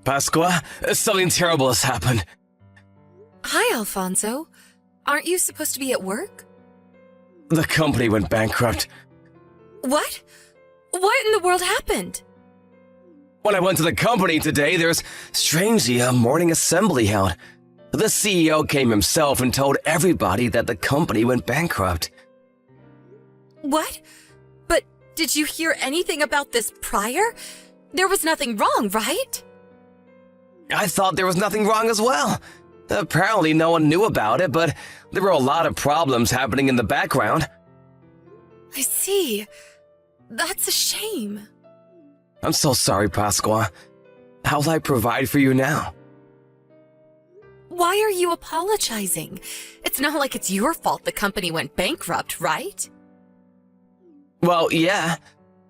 Pasqua, something terrible has happened. Hi, Alfonso. Aren't you supposed to be at work? The company went bankrupt. What? What in the world happened? When I went to the company today, there's strangely a morning assembly held. The CEO came himself and told everybody that the company went bankrupt. What? But did you hear anything about this prior? There was nothing wrong, right? I thought there was nothing wrong as well. Apparently no one knew about it, but there were a lot of problems happening in the background. I see. That's a shame. I'm so sorry, Pasqua. How'll I provide for you now? Why are you apologizing? It's not like it's your fault the company went bankrupt, right? Well, yeah.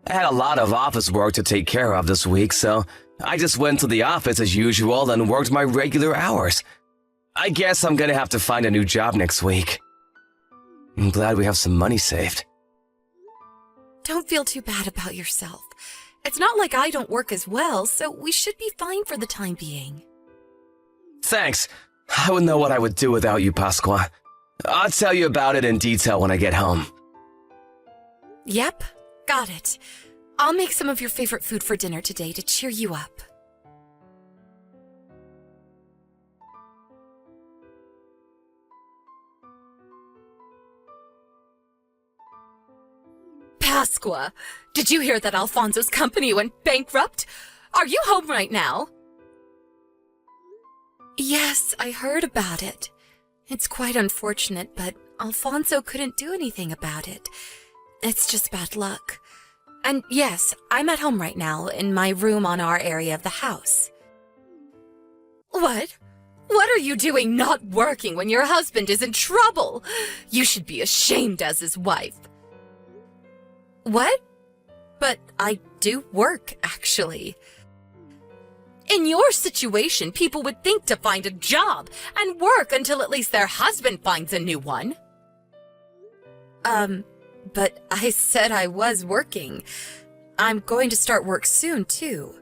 I had a lot of office work to take care of this week, so I just went to the office as usual and worked my regular hours. I guess I'm gonna have to find a new job next week. I'm glad we have some money saved. Don't feel too bad about yourself. It's not like I don't work as well, so we should be fine for the time being. Thanks. I wouldn't know what I would do without you, Pasqua. I'll tell you about it in detail when I get home. Yep, got it. I'll make some of your favorite food for dinner today to cheer you up. Pasqua, did you hear that Alfonso's company went bankrupt? Are you home right now? Yes, I heard about it. It's quite unfortunate, but Alfonso couldn't do anything about it. It's just bad luck. And yes, I'm at home right now, in my room on our area of the house. What? What are you doing not working when your husband is in trouble? You should be ashamed as his wife. What? But I do work, actually. In your situation, people would think to find a job and work until at least their husband finds a new one. But I said I was working. I'm going to start work soon, too.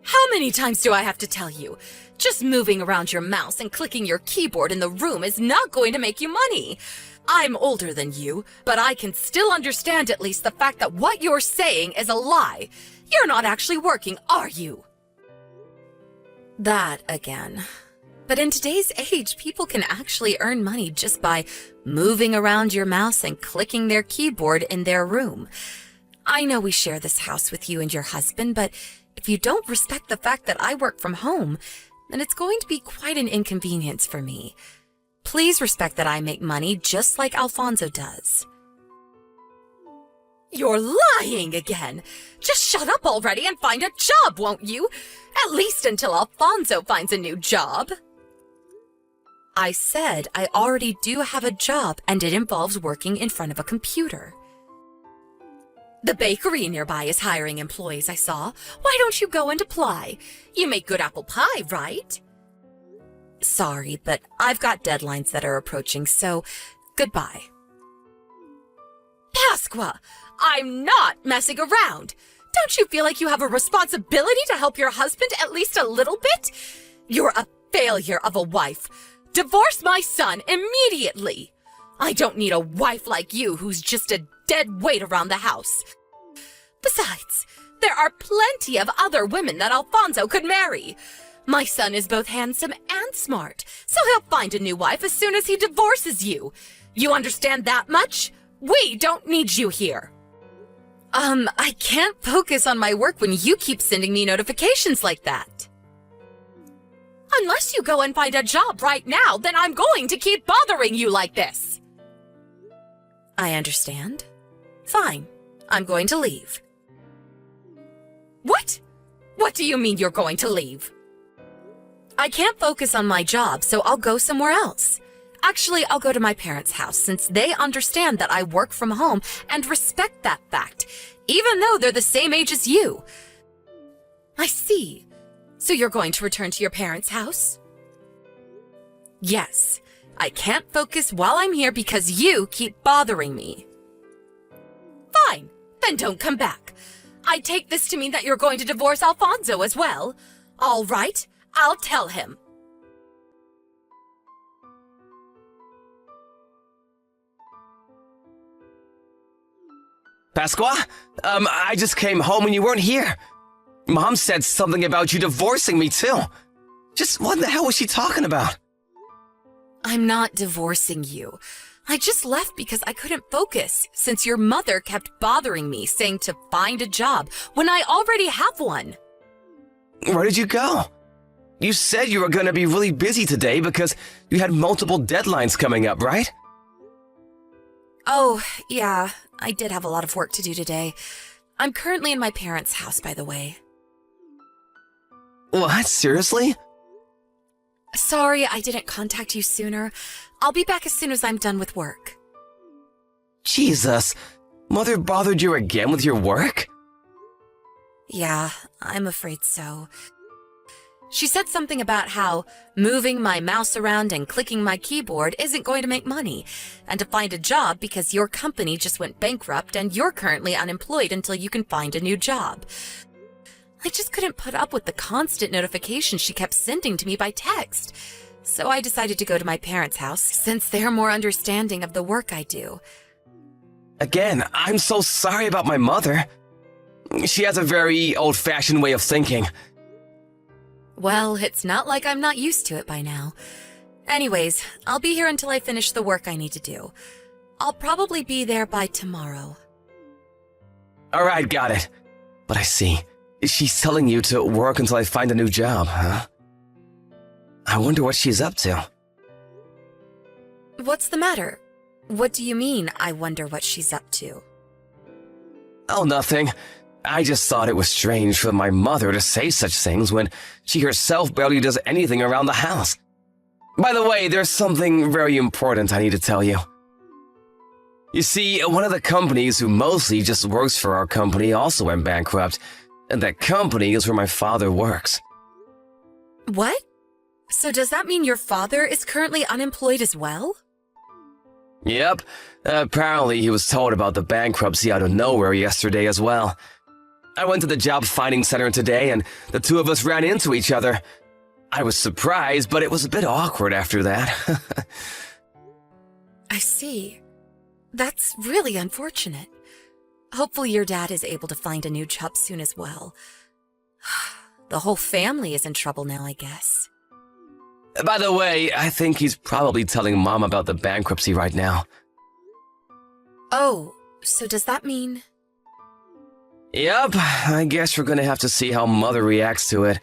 How many times do I have to tell you? Just moving around your mouse and clicking your keyboard in the room is not going to make you money. I'm older than you, but I can still understand at least the fact that what you're saying is a lie. You're not actually working, are you? That again. But in today's age, people can actually earn money just by moving around your mouse and clicking their keyboard in their room. I know we share this house with you and your husband, but if you don't respect the fact that I work from home, then it's going to be quite an inconvenience for me. Please respect that I make money just like Alfonso does. You're lying again. Just shut up already and find a job, won't you? At least until Alfonso finds a new job. I said I already do have a job, and it involves working in front of a computer. The bakery nearby is hiring employees, I saw. Why don't you go and apply? You make good apple pie, right? Sorry, but I've got deadlines that are approaching, so goodbye. Pasqua, I'm not messing around. Don't you feel like you have a responsibility to help your husband at least a little bit? You're a failure of a wife. Divorce my son immediately. I don't need a wife like you who's just a dead weight around the house. Besides, there are plenty of other women that Alfonso could marry. My son is both handsome and smart, so he'll find a new wife as soon as he divorces you. You understand that much? We don't need you here. I can't focus on my work when you keep sending me notifications like that. Unless you go and find a job right now, then I'm going to keep bothering you like this. I understand. Fine. I'm going to leave. What? What do you mean you're going to leave? I can't focus on my job, so I'll go somewhere else. Actually, I'll go to my parents' house since they understand that I work from home and respect that fact, even though they're the same age as you. I see. So you're going to return to your parents' house? Yes. I can't focus while I'm here because you keep bothering me. Fine. Then don't come back. I take this to mean that you're going to divorce Alfonso as well. All right, I'll tell him. Pasqua? I just came home and you weren't here. Mom said something about you divorcing me, too. Just what the hell was she talking about? I'm not divorcing you. I just left because I couldn't focus, since your mother kept bothering me, saying to find a job when I already have one. Where did you go? You said you were going to be really busy today because you had multiple deadlines coming up, right? Oh, yeah, I did have a lot of work to do today. I'm currently in my parents' house, by the way. What? Seriously? Sorry I didn't contact you sooner. I'll be back as soon as I'm done with work. Jesus. Mother bothered you again with your work? Yeah, I'm afraid so. She said something about how moving my mouse around and clicking my keyboard isn't going to make money, and to find a job because your company just went bankrupt and you're currently unemployed until you can find a new job. I just couldn't put up with the constant notifications she kept sending to me by text, so I decided to go to my parents' house since they're more understanding of the work I do. Again, I'm so sorry about my mother. She has a very old-fashioned way of thinking. Well, it's not like I'm not used to it by now. Anyways, I'll be here until I finish the work I need to do. I'll probably be there by tomorrow. Alright, got it. But I see. She's telling you to work until I find a new job, huh? I wonder what she's up to. What's the matter? What do you mean, I wonder what she's up to? Oh, nothing. I just thought it was strange for my mother to say such things when she herself barely does anything around the house. By the way, there's something very important I need to tell you. You see, one of the companies who mostly just works for our company also went bankrupt, and that company is where my father works. What? So does that mean your father is currently unemployed as well? Yep. Apparently he was told about the bankruptcy out of nowhere yesterday as well. I went to the job finding center today and the two of us ran into each other. I was surprised, but it was a bit awkward after that. I see. That's really unfortunate. Hopefully your dad is able to find a new job soon as well. The whole family is in trouble now, I guess. By the way, I think he's probably telling Mom about the bankruptcy right now. Oh, so does that mean... Yep, I guess we're gonna have to see how Mother reacts to it.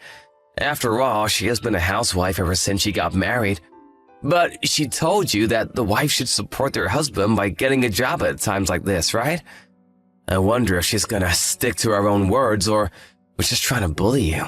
After all, she has been a housewife ever since she got married. But she told you that the wife should support their husband by getting a job at times like this, right? I wonder if she's gonna stick to her own words or was just trying to bully you.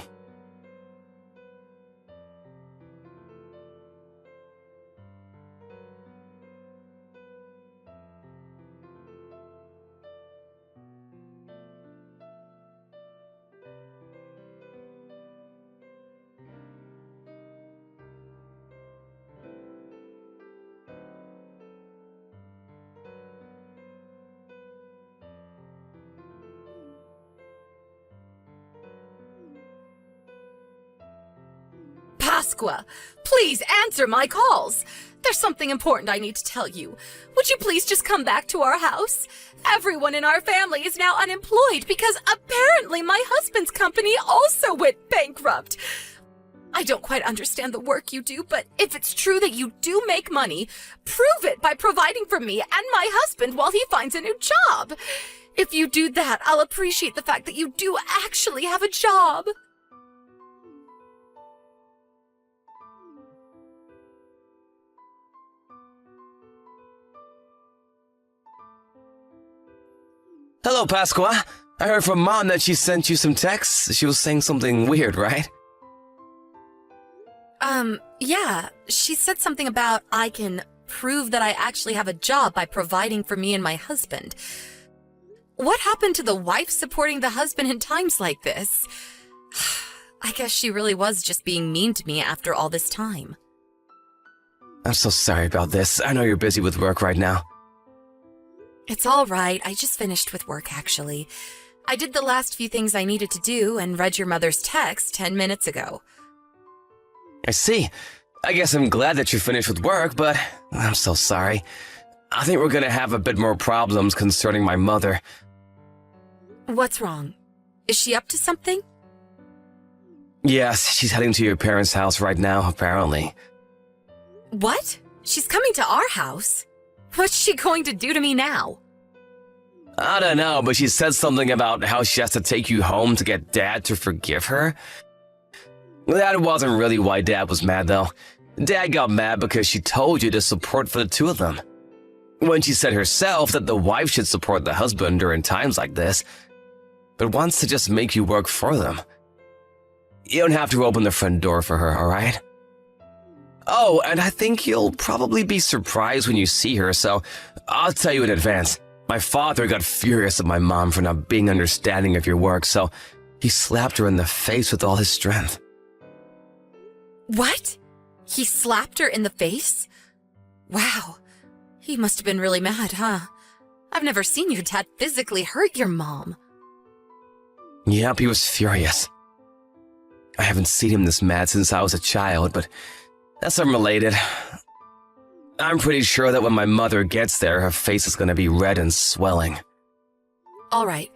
Pasqua, please answer my calls. There's something important I need to tell you. Would you please just come back to our house? Everyone in our family is now unemployed because apparently my husband's company also went bankrupt. I don't quite understand the work you do, but if it's true that you do make money, prove it by providing for me and my husband while he finds a new job. If you do that, I'll appreciate the fact that you do actually have a job. Hello, Pasqua. I heard from Mom that she sent you some texts. She was saying something weird, right? Yeah. She said something about I can prove that I actually have a job by providing for me and my husband. What happened to the wife supporting the husband in times like this? I guess she really was just being mean to me after all this time. I'm so sorry about this. I know you're busy with work right now. It's all right. I just finished with work, actually. I did the last few things I needed to do and read your mother's text 10 minutes ago. I see. I guess I'm glad that you're finished with work, but I'm so sorry. I think we're gonna have a bit more problems concerning my mother. What's wrong? Is she up to something? Yes, she's heading to your parents' house right now, apparently. What? She's coming to our house? What's she going to do to me now? I don't know, but she said something about how she has to take you home to get Dad to forgive her. That wasn't really why Dad was mad, though. Dad got mad because she told you to support for the two of them. When she said herself that the wife should support the husband during times like this, but wants to just make you work for them. You don't have to open the front door for her, alright? Oh, and I think you'll probably be surprised when you see her, so I'll tell you in advance. My father got furious at my mom for not being understanding of your work, so he slapped her in the face with all his strength. What? He slapped her in the face? Wow. He must have been really mad, huh? I've never seen your dad physically hurt your mom. Yep, he was furious. I haven't seen him this mad since I was a child, but that's unrelated. I'm pretty sure that when my mother gets there, her face is going to be red and swelling. All right.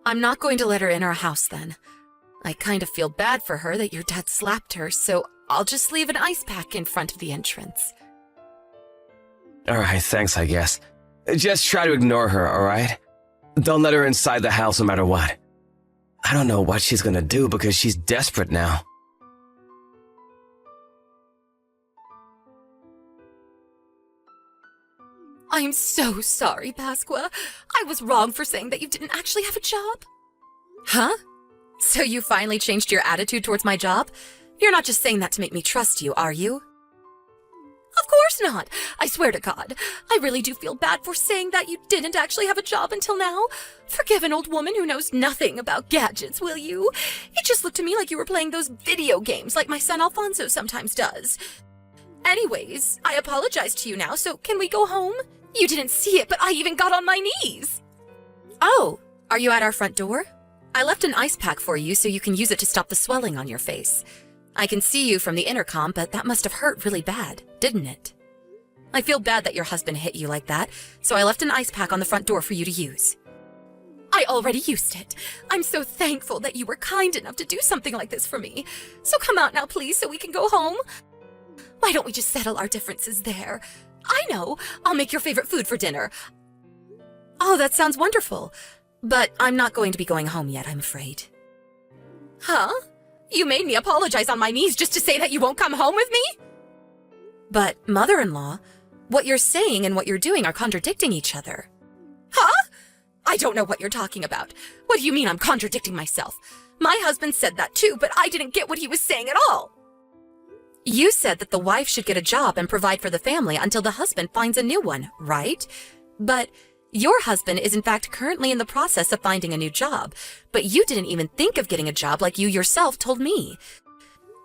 I'm not going to let her in our house then. I kind of feel bad for her that your dad slapped her, so I'll just leave an ice pack in front of the entrance. Alright, thanks, I guess. Just try to ignore her, alright? Don't let her inside the house no matter what. I don't know what she's gonna do because she's desperate now. I'm so sorry, Pasqua. I was wrong for saying that you didn't actually have a job. Huh? So you finally changed your attitude towards my job? You're not just saying that to make me trust you, are you? Of course not. I swear to God. I really do feel bad for saying that you didn't actually have a job until now. Forgive an old woman who knows nothing about gadgets, will you? It just looked to me like you were playing those video games like my son Alfonso sometimes does. Anyways, I apologize to you now, so can we go home? You didn't see it, but I even got on my knees. Oh, are you at our front door? I left an ice pack for you so you can use it to stop the swelling on your face. I can see you from the intercom, but that must have hurt really bad, didn't it? I feel bad that your husband hit you like that, so I left an ice pack on the front door for you to use. I already used it. I'm so thankful that you were kind enough to do something like this for me. So come out now, please, so we can go home. Why don't we just settle our differences there? I know. I'll make your favorite food for dinner. Oh, that sounds wonderful. But I'm not going to be going home yet, I'm afraid. Huh? You made me apologize on my knees just to say that you won't come home with me? But, mother-in-law, what you're saying and what you're doing are contradicting each other. Huh? I don't know what you're talking about. What do you mean I'm contradicting myself? My husband said that too, but I didn't get what he was saying at all. You said that the wife should get a job and provide for the family until the husband finds a new one, right? But your husband is in fact currently in the process of finding a new job, but you didn't even think of getting a job like you yourself told me.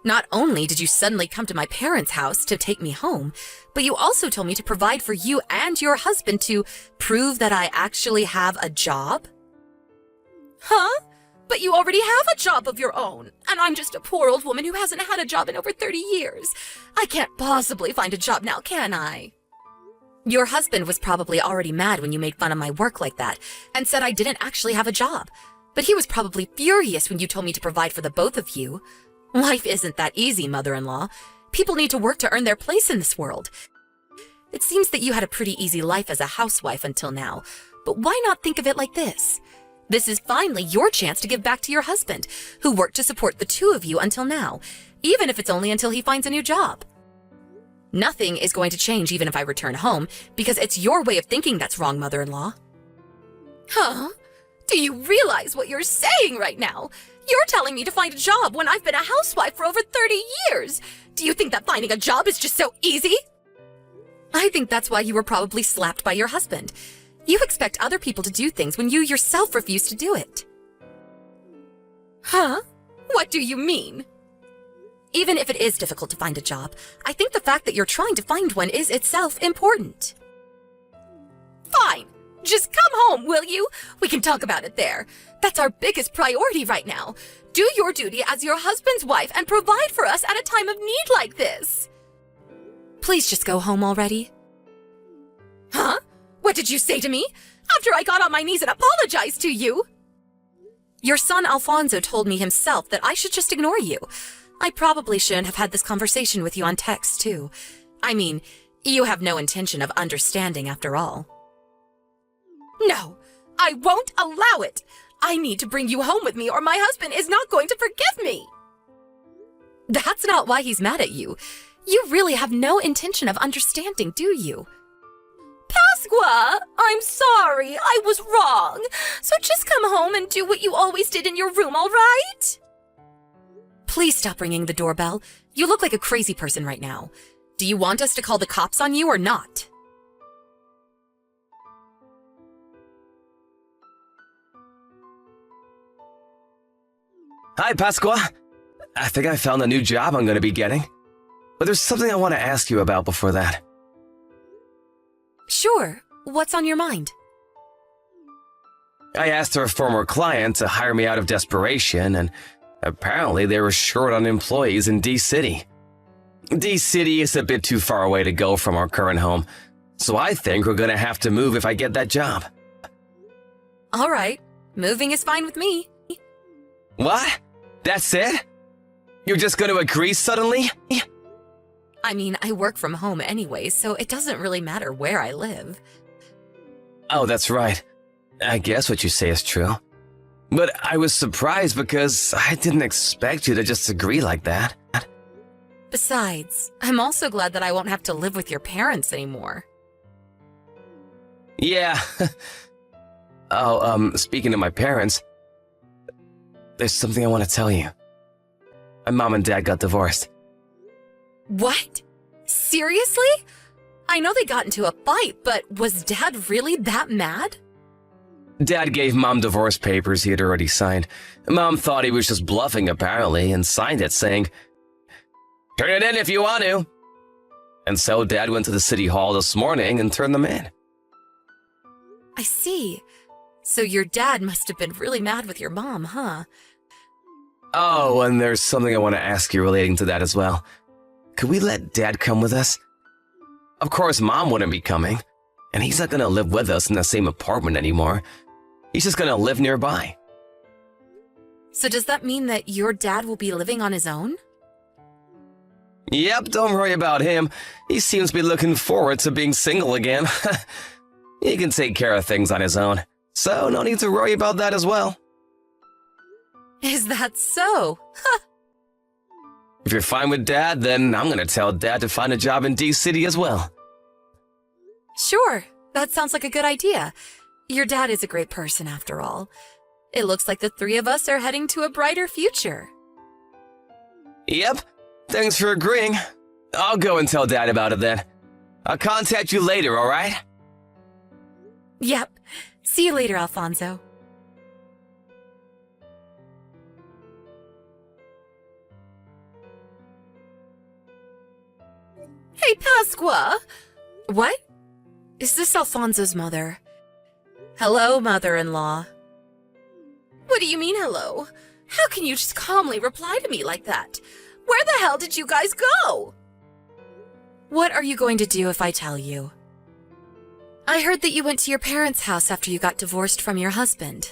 Not only did you suddenly come to my parents' house to take me home, but you also told me to provide for you and your husband to prove that I actually have a job? Huh? But you already have a job of your own, and I'm just a poor old woman who hasn't had a job in over 30 years. I can't possibly find a job now, can I? Your husband was probably already mad when you made fun of my work like that and said I didn't actually have a job. But he was probably furious when you told me to provide for the both of you. Life isn't that easy, mother-in-law. People need to work to earn their place in this world. It seems that you had a pretty easy life as a housewife until now, but why not think of it like this? This is finally your chance to give back to your husband, who worked to support the two of you until now, even if it's only until he finds a new job. Nothing is going to change even if I return home, because it's your way of thinking that's wrong, mother-in-law. Huh? Do you realize what you're saying right now? You're telling me to find a job when I've been a housewife for over 30 years. Do you think that finding a job is just so easy? I think that's why you were probably slapped by your husband. You expect other people to do things when you yourself refuse to do it. Huh? What do you mean? Even if it is difficult to find a job, I think the fact that you're trying to find one is itself important. Fine. Just come home, will you? We can talk about it there. That's our biggest priority right now. Do your duty as your husband's wife and provide for us at a time of need like this. Please just go home already. Huh? What did you say to me? After I got on my knees and apologized to you? Your son Alfonso told me himself that I should just ignore you. I probably shouldn't have had this conversation with you on text, too. I mean, you have no intention of understanding after all. No, I won't allow it. I need to bring you home with me or my husband is not going to forgive me. That's not why he's mad at you. You really have no intention of understanding, do you? Pasqua, I'm sorry. I was wrong. So just come home and do what you always did in your room, all right? Please stop ringing the doorbell. You look like a crazy person right now. Do you want us to call the cops on you or not? Hi, Pasqua. I think I found a new job I'm going to be getting. But there's something I want to ask you about before that. Sure. What's on your mind? I asked our former client to hire me out of desperation, and apparently they were short on employees in D-City. D-City is a bit too far away to go from our current home, so I think we're going to have to move if I get that job. All right. Moving is fine with me. What? That's it? You're just going to agree suddenly? I mean, I work from home anyway, so it doesn't really matter where I live. Oh, that's right. I guess what you say is true. But I was surprised because I didn't expect you to just agree like that. Besides, I'm also glad that I won't have to live with your parents anymore. Yeah. Speaking of my parents, there's something I want to tell you. My mom and dad got divorced. What? Seriously? I know they got into a fight, but was Dad really that mad? Dad gave Mom divorce papers he had already signed. Mom thought he was just bluffing, apparently, and signed it saying, "Turn it in if you want to." And so Dad went to the city hall this morning and turned them in. I see. So your dad must have been really mad with your mom, huh? Oh, and there's something I want to ask you relating to that as well. Could we let Dad come with us? Of course, Mom wouldn't be coming, and he's not going to live with us in the same apartment anymore. He's just going to live nearby. So does that mean that your dad will be living on his own? Yep, don't worry about him. He seems to be looking forward to being single again. He can take care of things on his own, so no need to worry about that as well. Is that so? If you're fine with Dad, then I'm going to tell Dad to find a job in D-City as well. Sure, that sounds like a good idea. Your dad is a great person after all. It looks like the three of us are heading to a brighter future. Yep, thanks for agreeing. I'll go and tell Dad about it then. I'll contact you later, all right? Yep. See you later, Alfonso. Hey, Pasqua! What? Is this Alfonso's mother? Hello, mother-in-law. What do you mean, hello? How can you just calmly reply to me like that? Where the hell did you guys go? What are you going to do if I tell you? I heard that you went to your parents' house after you got divorced from your husband.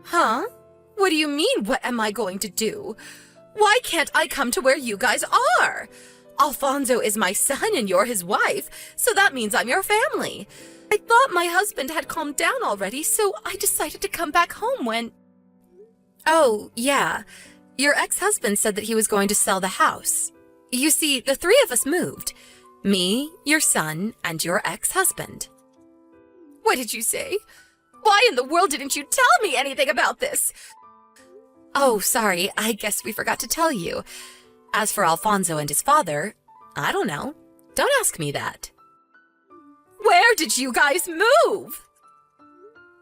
Huh? What do you mean, what am I going to do? Why can't I come to where you guys are? Alfonso is my son and you're his wife, so that means I'm your family. I thought my husband had calmed down already, so I decided to come back home when... Oh, yeah. Your ex-husband said that he was going to sell the house. You see, the three of us moved. Me, your son, and your ex-husband. What did you say? Why in the world didn't you tell me anything about this? Oh, sorry, I guess we forgot to tell you. As for Alfonso and his father, I don't know. Don't ask me that. Where did you guys move?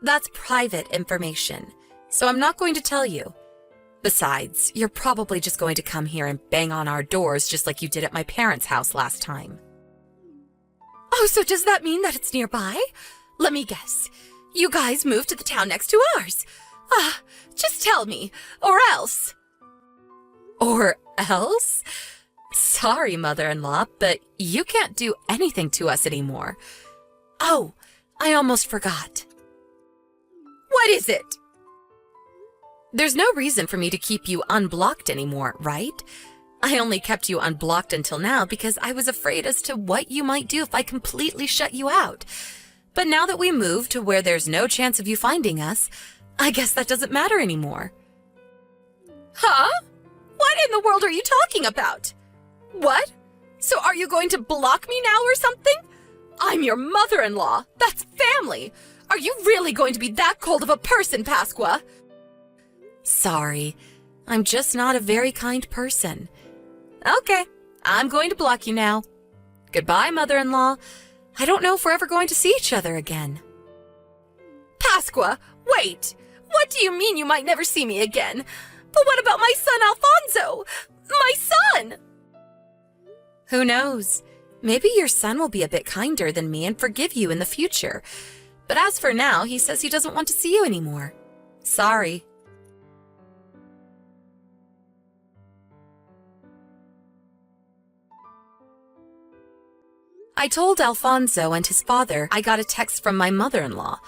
That's private information, so I'm not going to tell you. Besides, you're probably just going to come here and bang on our doors just like you did at my parents' house last time. Oh, so does that mean that it's nearby? Let me guess. You guys moved to the town next to ours. Just tell me, or else. Or else? Sorry, mother-in-law, but you can't do anything to us anymore. Oh, I almost forgot. What is it? There's no reason for me to keep you unblocked anymore, right? I only kept you unblocked until now because I was afraid as to what you might do if I completely shut you out. But now that we moved to where there's no chance of you finding us, I guess that doesn't matter anymore. Huh? What in the world are you talking about? What? So are you going to block me now or something? I'm your mother-in-law. That's family. Are you really going to be that cold of a person, Pasqua? Sorry, I'm just not a very kind person. Okay, I'm going to block you now. Goodbye, mother-in-law. I don't know if we're ever going to see each other again. Pasqua, wait! What do you mean you might never see me again? But what about my son Alfonso? My son! Who knows? Maybe your son will be a bit kinder than me and forgive you in the future. But as for now, he says he doesn't want to see you anymore. Sorry. I told Alfonso and his father I got a text from my mother-in-law.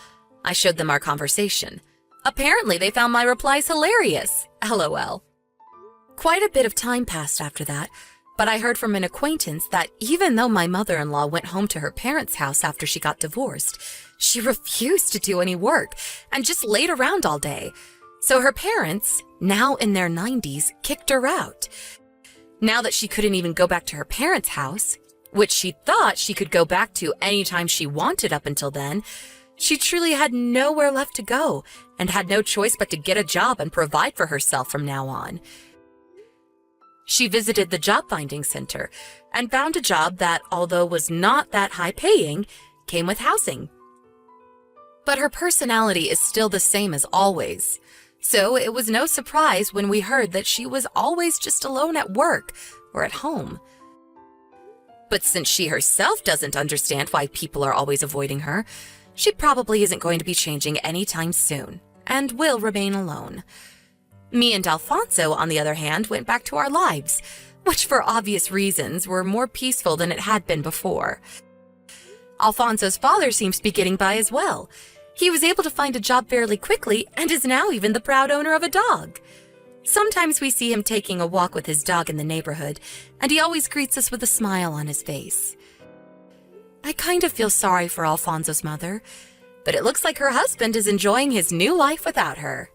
I showed them our conversation. Apparently, they found my replies hilarious. LOL. Quite a bit of time passed after that, but I heard from an acquaintance that even though my mother-in-law went home to her parents' house after she got divorced, she refused to do any work and just laid around all day. So her parents, now in their 90s, kicked her out. Now that she couldn't even go back to her parents' house, which she thought she could go back to anytime she wanted up until then, she truly had nowhere left to go and had no choice but to get a job and provide for herself from now on. She visited the job finding center and found a job that, although was not that high paying, came with housing. But her personality is still the same as always, so it was no surprise when we heard that she was always just alone at work or at home. But since she herself doesn't understand why people are always avoiding her, she probably isn't going to be changing anytime soon, and will remain alone. Me and Alfonso, on the other hand, went back to our lives, which for obvious reasons were more peaceful than it had been before. Alfonso's father seems to be getting by as well. He was able to find a job fairly quickly and is now even the proud owner of a dog. Sometimes we see him taking a walk with his dog in the neighborhood, and he always greets us with a smile on his face. I kind of feel sorry for Alfonso's mother, but it looks like her husband is enjoying his new life without her.